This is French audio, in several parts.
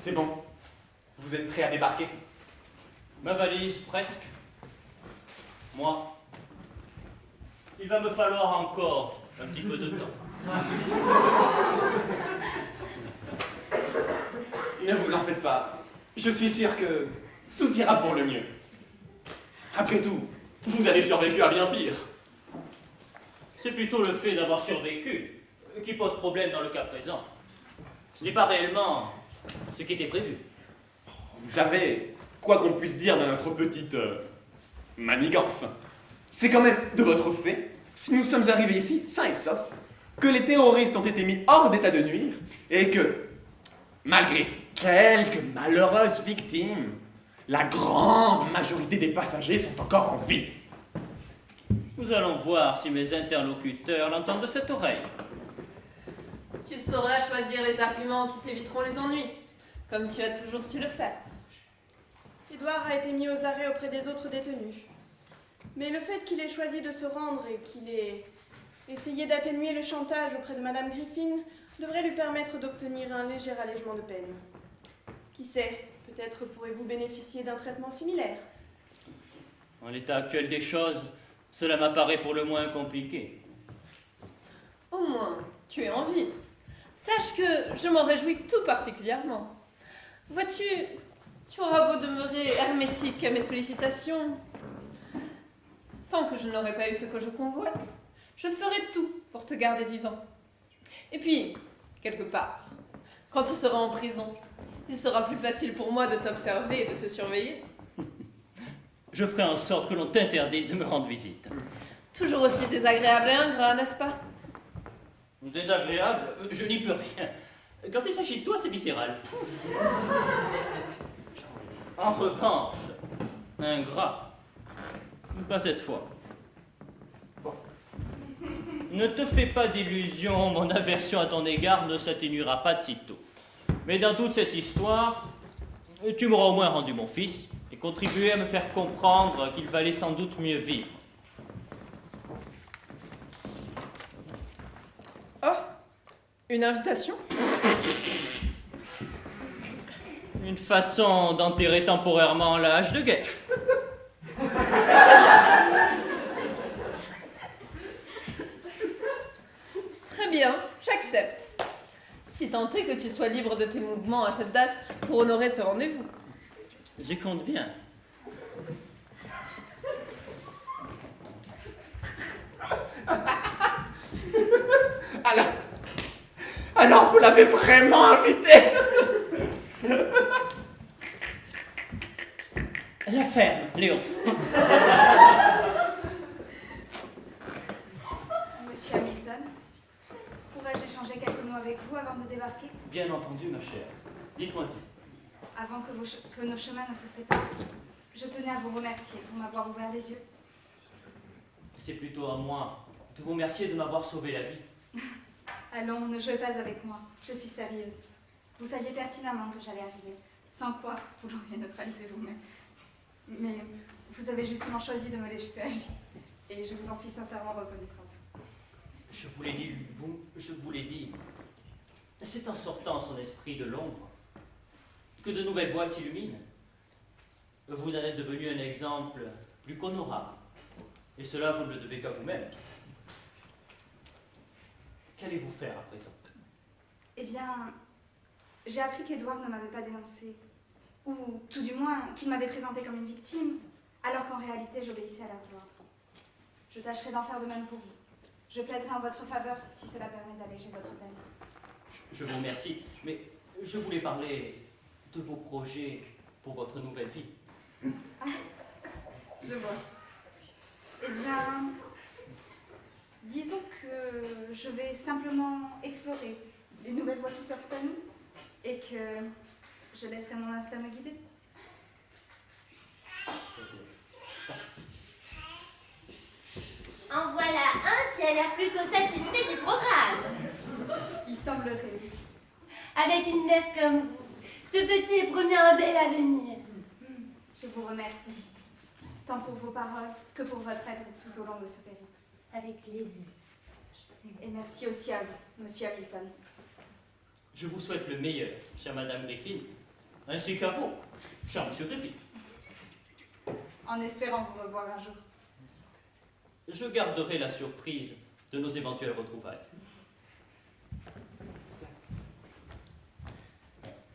C'est bon. Vous êtes prêt à débarquer? Ma valise, presque. Moi, il va me falloir encore un petit peu de temps. Ne vous en faites pas. Je suis sûr que tout ira pour le mieux. Après tout, vous avez survécu à bien pire. C'est plutôt le fait d'avoir survécu qui pose problème dans le cas présent. Ce n'est pas réellement ce qui était prévu. Vous savez, quoi qu'on puisse dire de notre petite manigance, c'est quand même de votre fait, si nous sommes arrivés ici sains et saufs, que les terroristes ont été mis hors d'état de nuire et que, malgré quelques malheureuses victimes, la grande majorité des passagers sont encore en vie. Nous allons voir si mes interlocuteurs l'entendent de cette oreille. Tu sauras choisir les arguments qui t'éviteront les ennuis, comme tu as toujours su le faire. Édouard a été mis aux arrêts auprès des autres détenus. Mais le fait qu'il ait choisi de se rendre et qu'il ait essayé d'atténuer le chantage auprès de Madame Griffin devrait lui permettre d'obtenir un léger allègement de peine. Qui sait, peut-être pourrez-vous bénéficier d'un traitement similaire. En l'état actuel des choses, cela m'apparaît pour le moins compliqué. Au moins, tu es en vie. Sache que je m'en réjouis tout particulièrement. Vois-tu, tu auras beau demeurer hermétique à mes sollicitations. Tant que je n'aurai pas eu ce que je convoite, je ferai tout pour te garder vivant. Et puis, quelque part, quand tu seras en prison, il sera plus facile pour moi de t'observer et de te surveiller. Je ferai en sorte que l'on t'interdise de me rendre visite. Toujours aussi désagréable et ingrat, n'est-ce pas? Désagréable, je n'y peux rien. Quand il s'agit de toi, c'est viscéral. En revanche, ingrat, pas cette fois. Bon. Ne te fais pas d'illusions, mon aversion à ton égard ne s'atténuera pas de sitôt. Mais dans toute cette histoire, tu m'auras au moins rendu mon fils et contribué à me faire comprendre qu'il valait sans doute mieux vivre. Oh, une invitation? Une façon d'enterrer temporairement l'âge de guet. Très bien, j'accepte. Si tant est que tu sois libre de tes mouvements à cette date pour honorer ce rendez-vous. J'y compte bien. Alors vous l'avez vraiment invité? La ferme, Léon. Monsieur Hamilton, pourrais-je échanger quelques mots avec vous avant de débarquer? Bien entendu, ma chère. Dites-moi tout. Avant que nos chemins ne se séparent, je tenais à vous remercier pour m'avoir ouvert les yeux. C'est plutôt à moi de vous remercier de m'avoir sauvé la vie. Allons, ne jouez pas avec moi, je suis sérieuse. Vous saviez pertinemment que j'allais arriver, sans quoi vous l'auriez neutralisé vous-même. Mais vous avez justement choisi de me laisser agir, et je vous en suis sincèrement reconnaissante. Je vous l'ai dit, je vous l'ai dit. C'est en sortant son esprit de l'ombre que de nouvelles voies s'illuminent. Vous en êtes devenu un exemple plus qu'honorable. Et cela, vous ne le devez qu'à vous-même. Qu'allez-vous faire à présent? Eh bien, j'ai appris qu'Édouard ne m'avait pas dénoncé, ou tout du moins qu'il m'avait présenté comme une victime, alors qu'en réalité j'obéissais à leurs ordres. Je tâcherai d'en faire de même pour vous. Je plaiderai en votre faveur si cela permet d'alléger votre peine. Je vous remercie, mais je voulais parler de vos projets pour votre nouvelle vie. Ah, je vois. Eh bien, disons que je vais simplement explorer les nouvelles voies qui s'offrent à nous et que je laisserai mon instinct me guider. En voilà un qui a l'air plutôt satisfait du programme. Il semblerait, oui. Avec une mère comme vous, ce petit est promis un bel avenir. Je vous remercie, tant pour vos paroles que pour votre aide tout au long de ce périple. Avec plaisir. Et merci aussi à vous, Monsieur Hamilton. Je vous souhaite le meilleur, chère Madame Griffin, ainsi qu'à vous, cher monsieur Griffith. En espérant vous revoir un jour. Je garderai la surprise de nos éventuelles retrouvailles.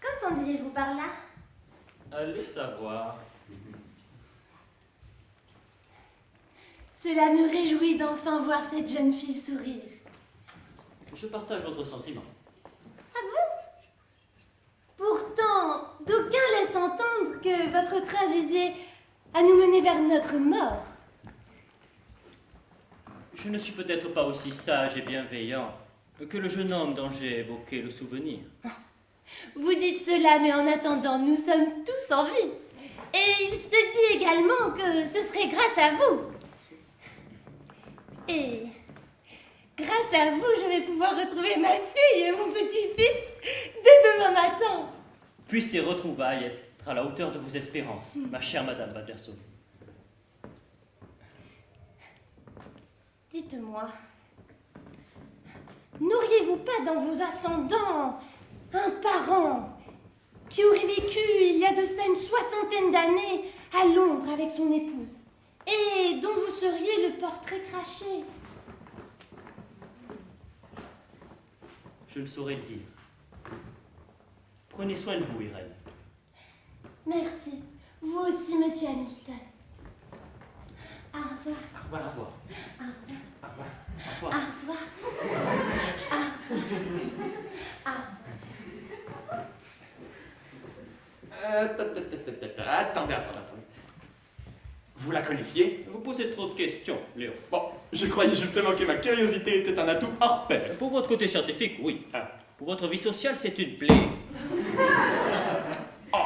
Qu'entendiez-vous par là? Allez savoir. Cela me réjouit d'enfin voir cette jeune fille sourire. Je partage votre sentiment. Pourtant, d'aucuns laissent entendre que votre train visait à nous mener vers notre mort. Je ne suis peut-être pas aussi sage et bienveillant que le jeune homme dont j'ai évoqué le souvenir. Vous dites cela, mais en attendant, nous sommes tous en vie. Et il se dit également que ce serait grâce à vous. Et grâce à vous, je vais pouvoir retrouver ma fille et mon petit-fils dès demain matin. Puissent ces retrouvailles être à la hauteur de vos espérances, ma chère Madame Patterson. Dites-moi, n'auriez-vous pas dans vos ascendants un parent qui aurait vécu il y a de ça une 60aine d'années à Londres avec son épouse et dont vous seriez le portrait craché? Je ne saurais le dire. Prenez soin de vous, Irène. Merci. Vous aussi, monsieur Hamilton. Au revoir. Au revoir, au revoir. Au revoir. Au revoir. Au revoir. Au revoir. Attendez. Vous la connaissiez? Vous posez trop de questions, Léon. Bon, je croyais justement que ma curiosité était un atout hors pair. Pour votre côté scientifique, oui. Pour votre vie sociale, c'est une plaie. Oh,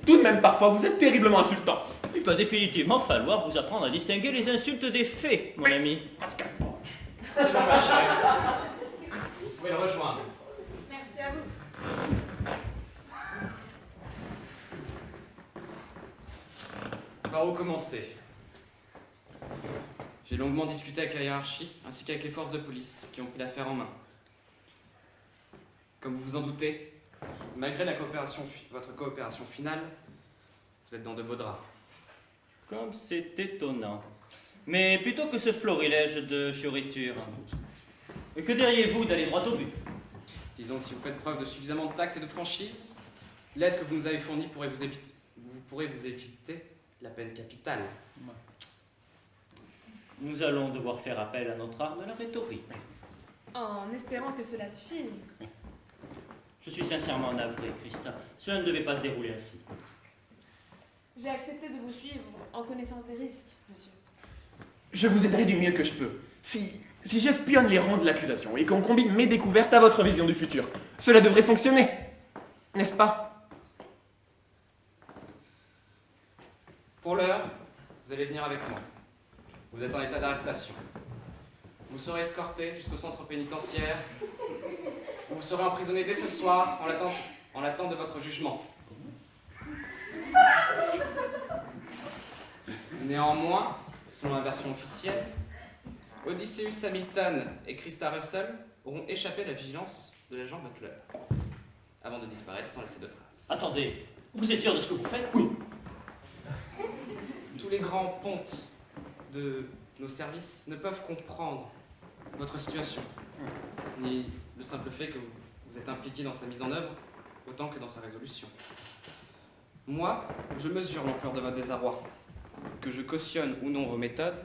tout de même, parfois, vous êtes terriblement insultant. Il va définitivement falloir vous apprendre à distinguer les insultes des faits, mon ami. Pascal. C'est bon, ma chère. Vous pouvez le rejoindre. Merci à vous. Par où commencer? J'ai longuement discuté avec la hiérarchie, ainsi qu'avec les forces de police, qui ont pris l'affaire en main. Comme vous vous en doutez, malgré votre coopération finale, vous êtes dans de beaux draps. Comme c'est étonnant. Mais plutôt que ce florilège de fioritures, que diriez-vous d'aller droit au but? Disons que si vous faites preuve de suffisamment de tact et de franchise, l'aide que vous nous avez fournie pourrait vous éviter la peine capitale. Nous allons devoir faire appel à notre art de la rhétorique. En espérant que cela suffise. Je suis sincèrement navré, Christa. Cela ne devait pas se dérouler ainsi. J'ai accepté de vous suivre en connaissance des risques, monsieur. Je vous aiderai du mieux que je peux. Si j'espionne les rangs de l'accusation et qu'on combine mes découvertes à votre vision du futur, cela devrait fonctionner, n'est-ce pas? Pour l'heure, vous allez venir avec moi. Vous êtes en état d'arrestation. Vous serez escorté jusqu'au centre pénitentiaire, où vous serez emprisonné dès ce soir en l'attente de votre jugement. Néanmoins, selon la version officielle, Odysseus Hamilton et Christa Russell auront échappé à la vigilance de l'agent Butler, avant de disparaître sans laisser de traces. Attendez, vous êtes sûr de ce que vous faites? Oui. Tous les grands pontes de nos services ne peuvent comprendre votre situation, ni le simple fait que vous êtes impliqué dans sa mise en œuvre autant que dans sa résolution. Moi, je mesure l'ampleur de votre désarroi. Que je cautionne ou non vos méthodes,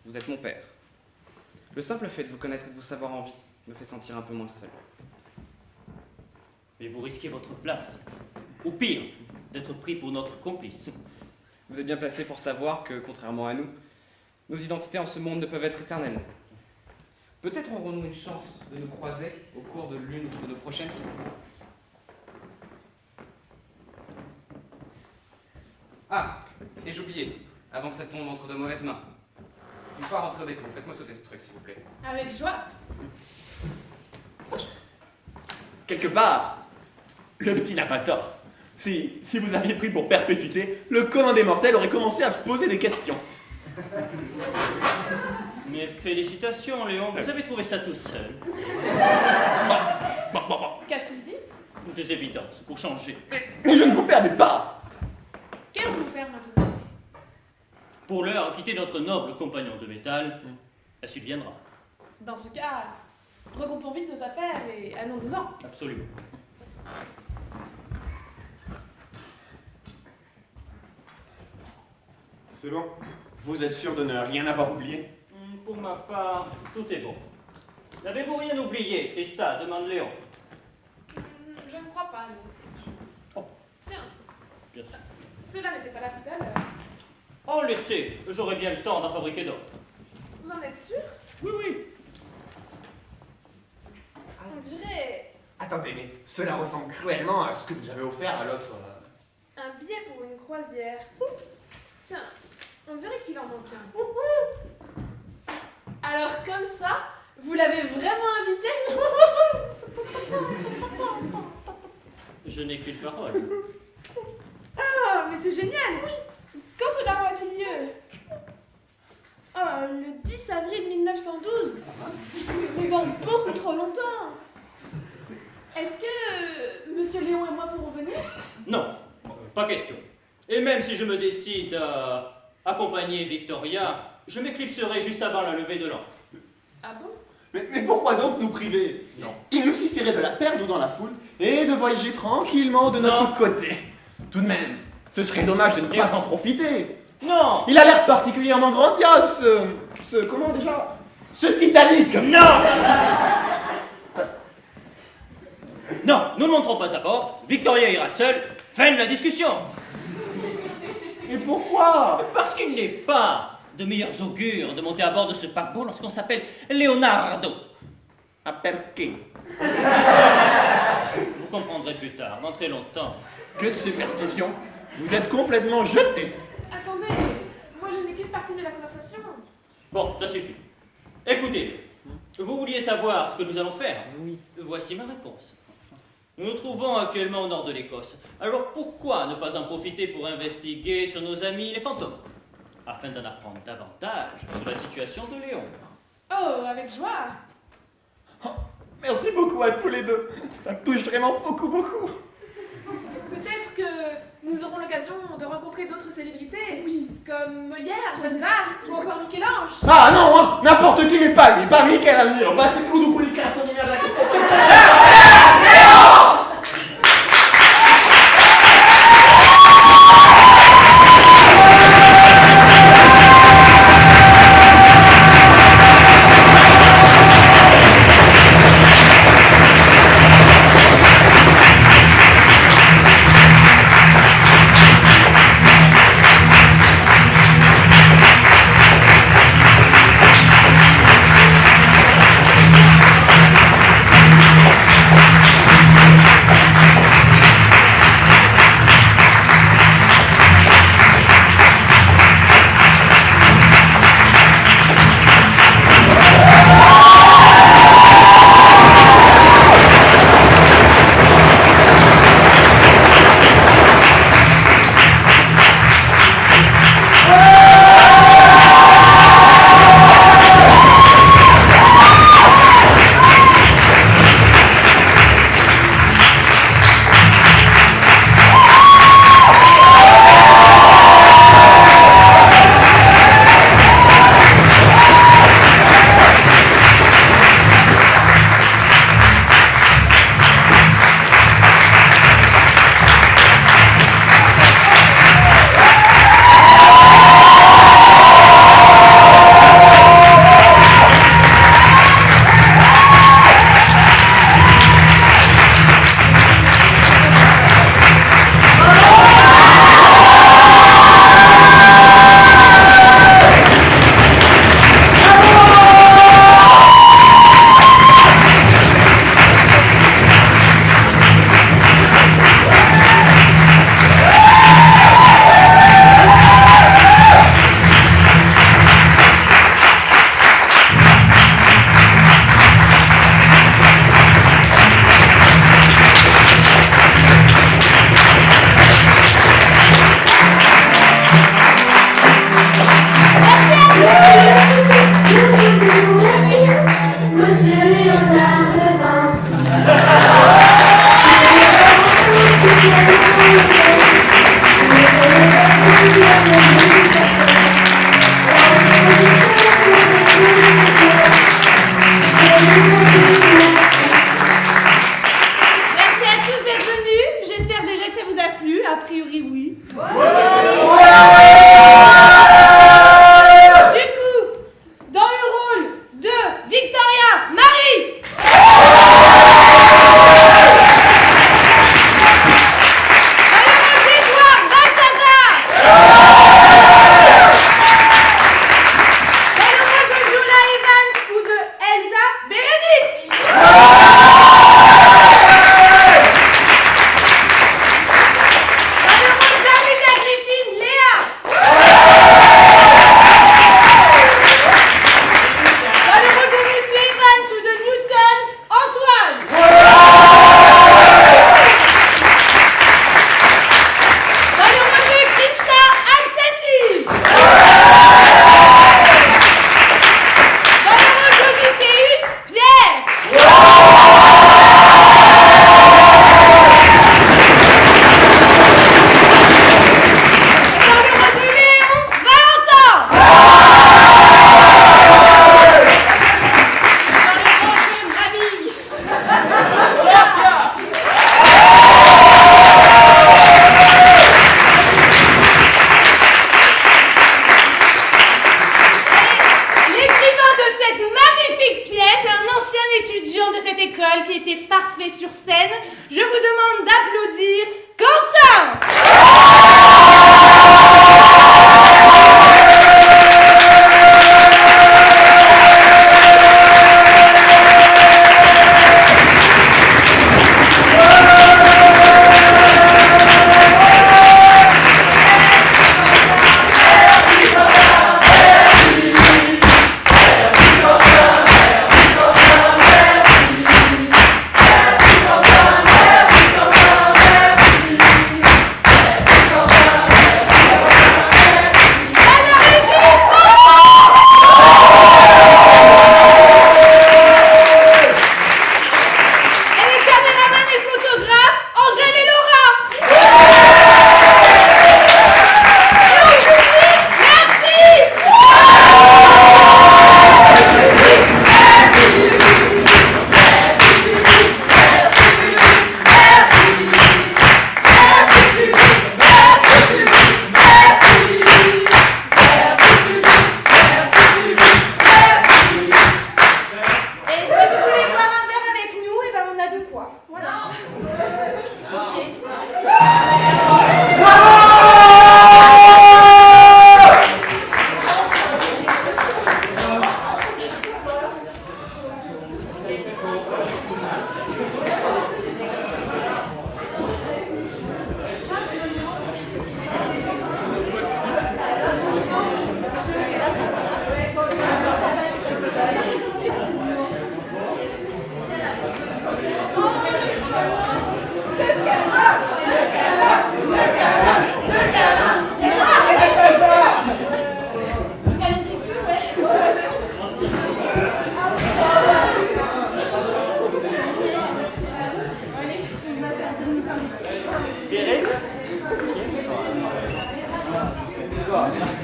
vous êtes mon père. Le simple fait de vous connaître et de vous savoir en vie me fait sentir un peu moins seul. Mais vous risquez votre place. Ou pire, d'être pris pour notre complice. Vous êtes bien placé pour savoir que, contrairement à nous, nos identités en ce monde ne peuvent être éternelles. Peut-être aurons-nous une chance de nous croiser au cours de l'une de nos prochaines vies. Ah, et j'oubliais, avant que ça tombe entre de mauvaises mains. Une fois rentré au dépôt, faites-moi sauter ce truc, s'il vous plaît. Avec joie. Quelque part, le petit n'a pas tort. Si vous aviez pris pour perpétuité, le commun des mortels aurait commencé à se poser des questions. Mes félicitations, Léon, vous avez trouvé ça tout seul. Bon. Qu'a-t-il dit? Des évidences, pour changer. Mais je ne vous permets pas. Qu'allons-nous faire maintenant? Pour l'heure, quitter notre noble compagnon de métal, elle subviendra. Dans ce cas, regroupons vite nos affaires et allons-nous-en. Absolument. C'est bon. Vous êtes sûr de ne rien avoir oublié? Pour ma part, tout est bon. N'avez-vous rien oublié, Christa? Demande Léon. Je ne crois pas, non. Oh. Tiens, Bien sûr. cela n'était pas là tout à l'heure. Oh, laissez, j'aurai bien le temps d'en fabriquer d'autres. Vous en êtes sûr? Oui, oui. On dirait Attendez, mais cela ressemble cruellement à ce que vous avez offert à l'autre. un billet pour une croisière. Tiens, on dirait qu'il en manque un. Alors comme ça, vous l'avez vraiment invité? Je n'ai qu'une parole. Ah, mais c'est génial! Quand cela va-t-il mieux? Oh, le 10 avril 1912. C'est dans beaucoup trop longtemps. Est-ce que Monsieur Léon et moi pourrons venir? Non, pas question. Et même si je me décide à accompagner Victoria, je m'éclipserai juste avant la levée de l'an. Ah bon? Mais pourquoi donc nous priver? Non. Il nous suffirait de la perdre dans la foule et de voyager tranquillement de notre Non. côté. Tout de même, ce serait dommage de ne pas en profiter. Non! Il a l'air particulièrement grandiose, comment déjà? Ce Titanic. Non! Non, nous ne monterons pas à bord. Victoria ira seule. Fin de la discussion. Mais pourquoi? Parce qu'il n'est pas de meilleurs augures de monter à bord de ce paquebot lorsqu'on s'appelle Leonardo. À perché? Vous comprendrez plus tard, dans très longtemps. Que de superstition. Vous êtes complètement jeté. Attendez, moi je n'ai qu'une partie de la conversation. Bon, ça suffit. Écoutez, vous vouliez savoir ce que nous allons faire? Oui. Voici ma réponse. Nous nous trouvons actuellement au nord de l'Écosse. Alors pourquoi ne pas en profiter pour investiguer sur nos amis les fantômes, afin d'en apprendre davantage sur la situation de Léon? Oh, avec joie. Merci beaucoup à tous les deux. Ça me touche vraiment beaucoup. Peut-être que nous aurons l'occasion de rencontrer d'autres célébrités, comme Molière, Jeanne d'Arc ou encore Michel-Ange. Ah non, hein, n'importe qui n'est pas lui, pas Michelangelo. Bah c'est tout du coup les classes de merde.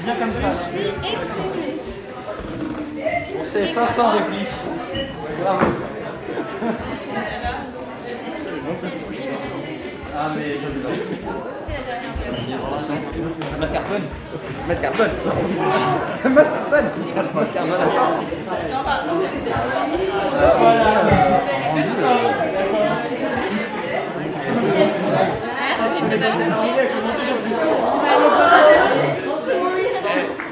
Bien comme ça. Excellent. C'est 500 répliques. Bravo. Ah mais je sais pas. Mascarpone. Mascarpone. Mascarpone. Mascarpone.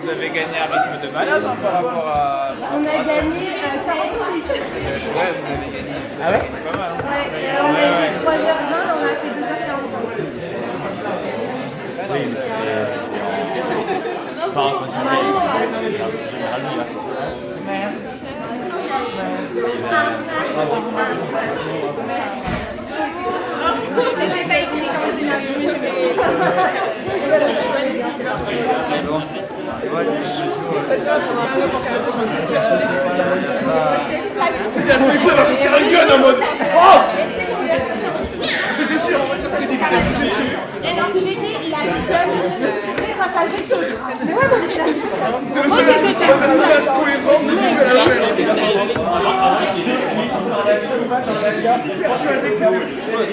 Vous avez gagné un rythme de malade hein, par rapport à... On a gagné 40 minutes. Ouais, vous avez gagné. Ah ouais? Pas mal. Hein. Ouais, on a fait 3h20, on a fait 2h45. Oui, mais c'est... Pas un C'était pas écrit dans le scénario, mais je vais... Tiens un gun en mode oh c'était sûr, c'est dit c'était sûr. Et donc j'étais la seule face à quelque chose. Moi C'était le seul personnage cohérent de persuadé que c'était